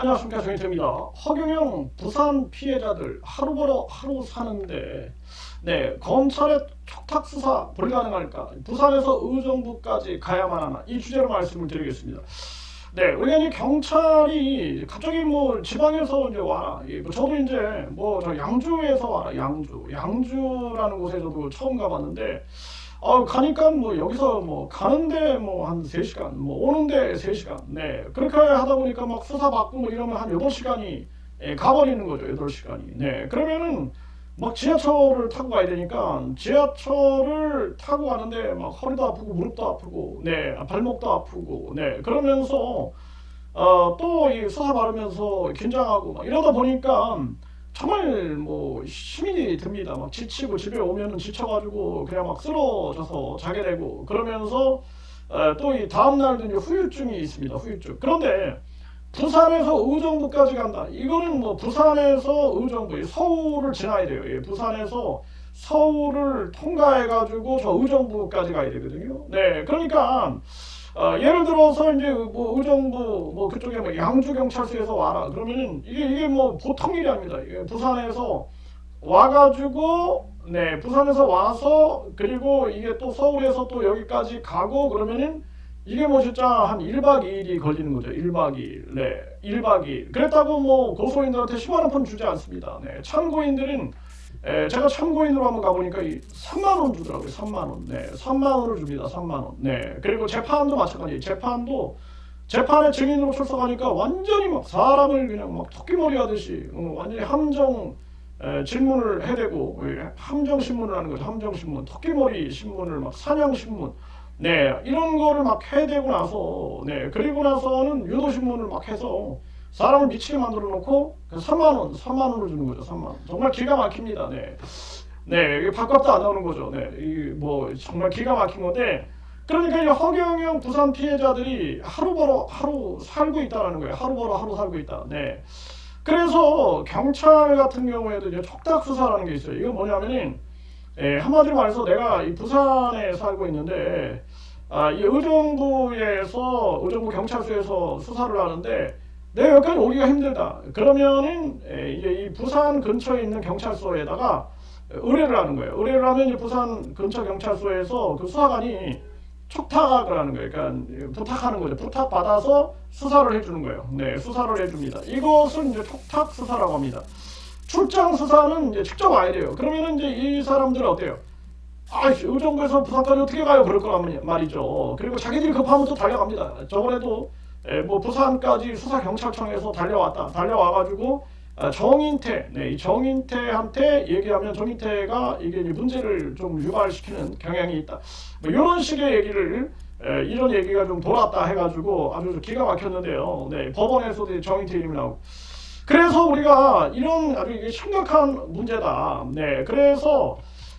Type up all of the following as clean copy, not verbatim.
안녕하십니까, 정인태입니다. 허경영 부산 피해자들 하루 벌어 하루 사는데 검찰의 촉탁 수사 불가능할까? 부산에서 의정부까지 가야만 하나? 이 주제로 말씀을 드리겠습니다. 우리가 이제 경찰이 갑자기 뭐 지방에서 이제 와라. 저도 이제 뭐 저 양주에서 와라. 양주라는 곳에 저도 처음 가봤는데 가니까 뭐 여기서 뭐 가는데 뭐 한 3시간, 뭐 오는데 3시간. 그렇게 하다 보니까 막 수사받고 뭐 이러면 한 8시간이 가버리는 거죠. 8시간이. 그러면은 막 지하철을 타고 가야 되니까 지하철을 타고 가는데 막 허리도 아프고 무릎도 아프고 발목도 아프고 그러면서 또 이 수사 받으면서 긴장하고 막 이러다 보니까 정말 뭐 힘이 듭니다. 막 지치고 집에 오면은 지쳐가지고 그냥 막 쓰러져서 자게 되고 그러면서 또 이 다음 날도 이제 후유증이 있습니다. 후유증. 그런데 부산에서 의정부까지 간다. 이거는 뭐 부산에서 의정부, 서울을 지나야 돼요. 부산에서 서울을 통과해가지고 저 의정부까지 가야 되거든요. 그러니까 예를 들어서 이제 뭐 의정부 뭐 그쪽에 뭐 양주 경찰서에서 와라. 그러면은 이게 뭐 보통 일이 아닙니다. 이게 부산에서 와가지고 부산에서 와서 그리고 이게 또 서울에서 또 여기까지 가고 그러면은 이게 뭐 진짜 한 1박 2일이 걸리는 거죠. 1박 2일. 1박 2일. 그랬다고 뭐 고소인들한테 10만 원뿐 주지 않습니다. 참고인들은 제가 참고인으로 한번 가보니까 3만 원 주더라고요. 3만 원. 3만 원을 줍니다. 3만 원. 그리고 재판도 마찬가지예요. 재판에 증인으로 출석하니까 완전히 막 사람을 그냥 막 토끼머리 하듯이 완전히 함정 질문을 해대고 함정 신문을 하는 거죠. 함정 신문, 토끼머리 신문을 막 사냥 신문. 이런 거를 막 해대고 나서 그리고 나서는 유도 신문을 막 해서 사람을 미치게 만들어 놓고 3만 원을 주는 거죠. 3만 원. 정말 기가 막힙니다. 이게 밥값도 안 나오는 거죠. 이 뭐 정말 기가 막힌 건데 그러니까 이 허경영 부산 피해자들이 하루 벌어 하루 살고 있다라는 거예요. 하루 벌어 하루 살고 있다. 그래서 경찰 같은 경우에도 이제 촉탁 수사라는 게 있어요. 이거 뭐냐면은 한마디로 말해서 내가 이 부산에 살고 있는데 이 의정부 경찰서에서 수사를 하는데 내가 여기까지 오기가 힘들다. 그러면은 이제 이 부산 근처에 있는 경찰서에다가 의뢰를 하는 거예요. 의뢰를 하면 이제 부산 근처 경찰서에서 그 수사관이 촉탁을 하는 거예요. 그러니까 부탁하는 거죠. 부탁받아서 수사를 해주는 거예요. 수사를 해줍니다. 이것을 이제 촉탁 수사라고 합니다. 출장 수사는 이제 직접 와야 돼요. 그러면은 이제 이 사람들은 어때요? 의정부에서 부산까지 어떻게 가요? 그럴 거란 말이죠. 그리고 자기들이 급하면 또 달려갑니다. 저번에도 뭐 부산까지 수사경찰청에서 달려와가지고 이 정인태한테 얘기하면 정인태가 이게 문제를 좀 유발시키는 경향이 있다. 뭐 이런 식의 얘기를 이런 얘기가 좀 돌았다 해가지고 아주 기가 막혔는데요. 법원에서도 정인태 이름이 나오고. 그래서 우리가 이런 아주 이게 심각한 문제다. 그래서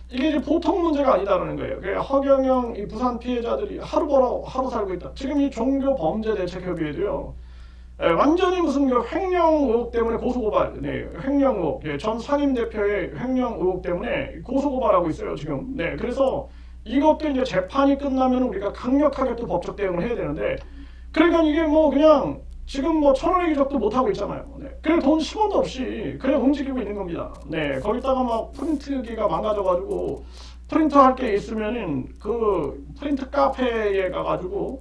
이게 이제 보통 문제가 아니다라는 거예요. 허경영 이 부산 피해자들이 하루 벌어 하루 살고 있다. 지금 이 종교범죄대책협의회도요. 완전히 무슨 그 횡령 의혹 때문에 고소고발, 횡령 의혹, 전 상임 대표의 횡령 의혹 때문에 고소고발하고 있어요 지금. 그래서 이것도 이제 재판이 끝나면 우리가 강력하게 또 법적 대응을 해야 되는데, 그러니까 이게 뭐 그냥 지금 뭐 1,000원의 기적도 못 하고 있잖아요. 그래 돈 10원도 없이 그냥 움직이고 있는 겁니다. 거기다가 막 프린트기가 망가져가지고 프린트할 게 있으면은 그 프린트 카페에 가가지고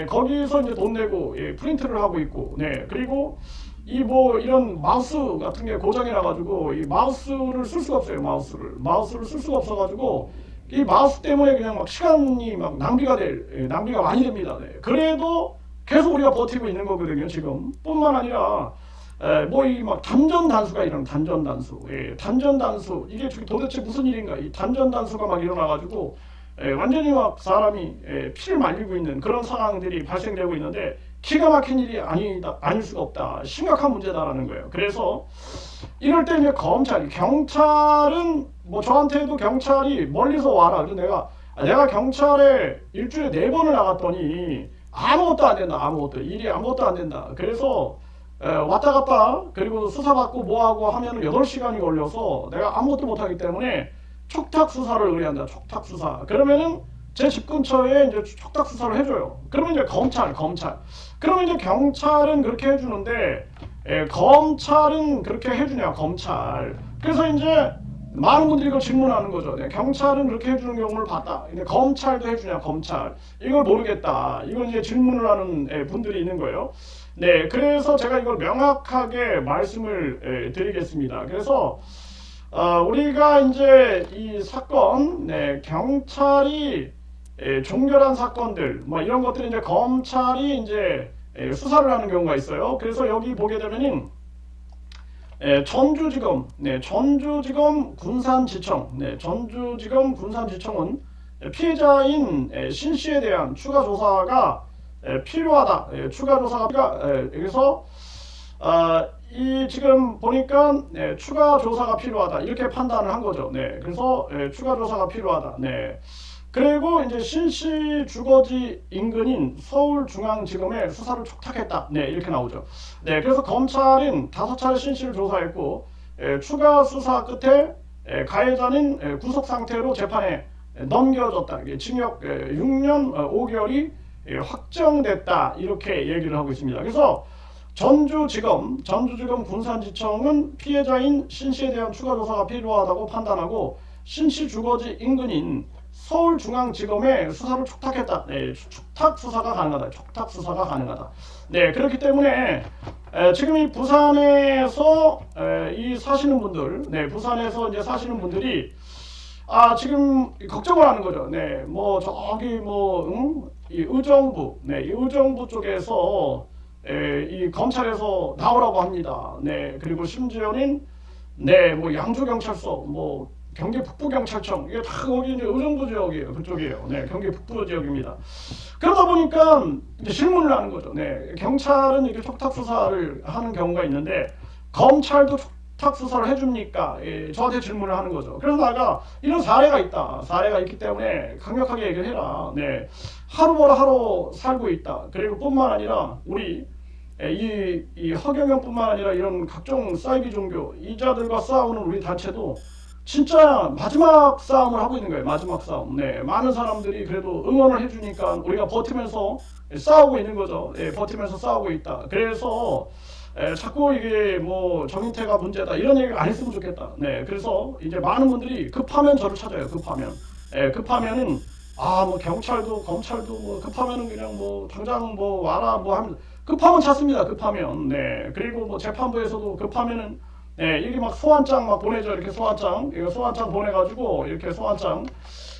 거기서 이제 돈 내고 프린트를 하고 있고 그리고 이 뭐 이런 마우스 같은 게 고장이 나가지고 이 마우스를 쓸 수가 없어요. 마우스를 쓸 수가 없어가지고 이 마우스 때문에 그냥 막 시간이 막 낭비가 많이 됩니다. 그래도 계속 우리가 버티고 있는 거거든요. 지금 뿐만 아니라 뭐 이 막 단전 단수가 일어나는 단전 단수 이게 도대체 무슨 일인가? 이 단전 단수가 막 일어나가지고 완전히 막 사람이 피를 말리고 있는 그런 상황들이 발생되고 있는데 기가 막힌 일이 아닐 수가 없다. 심각한 문제다라는 거예요. 그래서 이럴 때 이제 경찰은 뭐 저한테도 경찰이 멀리서 와라. 그래서 내가 경찰에 일주일에 4번을 나갔더니 아무것도 안 된다. 일이 아무것도 안 된다. 그래서 왔다 갔다 그리고 수사받고 뭐하고 하면 8시간이 걸려서 내가 아무것도 못하기 때문에 촉탁 수사를 의뢰한다. 촉탁 수사. 그러면은 제 집 근처에 이제 촉탁 수사를 해줘요. 그러면 이제 검찰. 그러면 이제 경찰은 그렇게 해주는데 검찰은 그렇게 해주냐, 검찰. 그래서 이제 많은 분들이 이걸 질문하는 거죠. 네, 경찰은 그렇게 해주는 경우를 봤다. 근데 검찰도 해주냐, 검찰. 이걸 모르겠다. 이건 이제 질문을 하는 분들이 있는 거예요. 네, 그래서 제가 이걸 명확하게 말씀을 드리겠습니다. 그래서 우리가 이제 이 사건, 네, 경찰이 종결한 사건들, 뭐 이런 것들이 이제 검찰이 이제 수사를 하는 경우가 있어요. 그래서 여기 보게 되면은 전주지검, 네, 전주지검 군산지청, 네, 전주지검 군산지청은 피해자인 신 씨에 대한 추가 조사가 필요하다. 추가 조사가 그래서 이 지금 보니까 추가 조사가 필요하다 이렇게 판단을 한 거죠. 네, 그래서 추가 조사가 필요하다. 네. 그리고 이제 신씨 주거지 인근인 서울중앙지검에 수사를 촉탁했다. 네, 이렇게 나오죠. 네, 그래서 검찰은 5차례 신씨를 조사했고 추가 수사 끝에 가해자는 구속 상태로 재판에 넘겨졌다. 징역 6년 5개월이 확정됐다. 이렇게 얘기를 하고 있습니다. 그래서 전주지검 군산지청은 피해자인 신씨에 대한 추가 조사가 필요하다고 판단하고 신씨 주거지 인근인 서울중앙지검에 수사를 촉탁했다. 네, 촉탁 수사가 가능하다. 촉탁 수사가 가능하다. 네, 그렇기 때문에 지금 이 부산에서 이 사시는 분들, 네, 부산에서 이제 사시는 분들이 지금 걱정을 하는 거죠. 네, 뭐 저기 이 의정부, 네, 이 의정부 쪽에서 이 검찰에서 나오라고 합니다. 네, 그리고 심지어는 네, 뭐 양주경찰서, 뭐 경기 북부경찰청 이게 다 거기 이제 의정부 지역이에요. 그쪽이에요. 네, 경기 북부 지역입니다. 그러다 보니까 이제 질문을 하는 거죠. 네, 경찰은 이렇게 촉탁 수사를 하는 경우가 있는데 검찰도 촉탁 수사를 해줍니까? 저한테 질문을 하는 거죠. 그래서 내가 이런 사례가 있다. 사례가 있기 때문에 강력하게 얘기를 해라. 네, 하루 벌어 하루 살고 있다. 그리고 뿐만 아니라 우리 이 허경영뿐만 아니라 이런 각종 사이비 종교 이자들과 싸우는 우리 단체도 진짜 마지막 싸움을 하고 있는 거예요. 마지막 싸움. 네, 많은 사람들이 그래도 응원을 해주니까 우리가 버티면서 싸우고 있는 거죠. 버티면서 싸우고 있다. 그래서 자꾸 이게 뭐 정인태가 문제다 이런 얘기를 안 했으면 좋겠다. 네, 그래서 이제 많은 분들이 급하면 저를 찾아요. 급하면은 뭐 경찰도 검찰도 뭐 급하면은 그냥 뭐 당장 뭐 와라 뭐 하면 급하면 찾습니다. 급하면. 네, 그리고 뭐 재판부에서도 급하면은 네, 이게 막 소환장 막 보내죠. 이렇게 소환장, 이거 소환장 보내가지고 이렇게 소환장,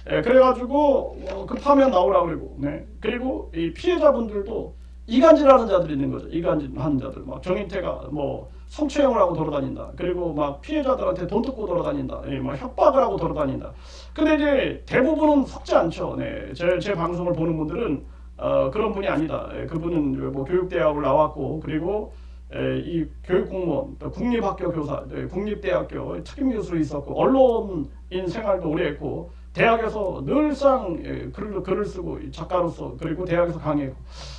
그래가지고 급하면 나오라 그러고, 네, 그리고 이 피해자분들도 이간질하는 자들이 있는 거죠. 이간질하는 자들, 막 정인태가 뭐 성추행을 하고 돌아다닌다. 그리고 막 피해자들한테 돈 뜯고 돌아다닌다. 막 협박을 하고 돌아다닌다. 근데 이제 대부분은 섞지 않죠. 네, 제 방송을 보는 분들은 그런 분이 아니다. 그분은 뭐 교육대학을 나왔고 그리고 이 교육공무원, 국립학교 교사, 국립대학교 특임교수로 있었고 언론인 생활도 오래 했고 대학에서 늘상 글을 쓰고 작가로서 그리고 대학에서 강의했고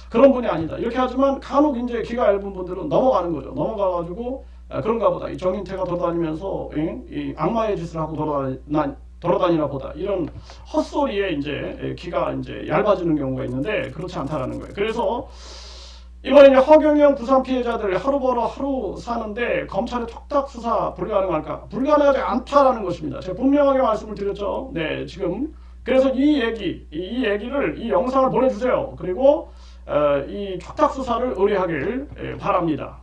그런 분이 아니다. 이렇게 하지만 간혹 이제 귀가 얇은 분들은 넘어가는 거죠. 넘어가가지고 그런가 보다. 이 정인태가 돌아다니면서 이 악마의 짓을 하고 돌아다니나 보다. 이런 헛소리에 이제 귀가 이제 얇아지는 경우가 있는데 그렇지 않다라는 거예요. 그래서 이번에 이제 허경영 부산 피해자들 하루 벌어 하루 사는데 검찰의 촉탁 수사 불가능할까? 불가능하지 않다라는 것입니다. 제가 분명하게 말씀을 드렸죠. 네, 지금 그래서 이 얘기를 이 영상을 보내주세요. 그리고 이 촉탁 수사를 의뢰하길 바랍니다.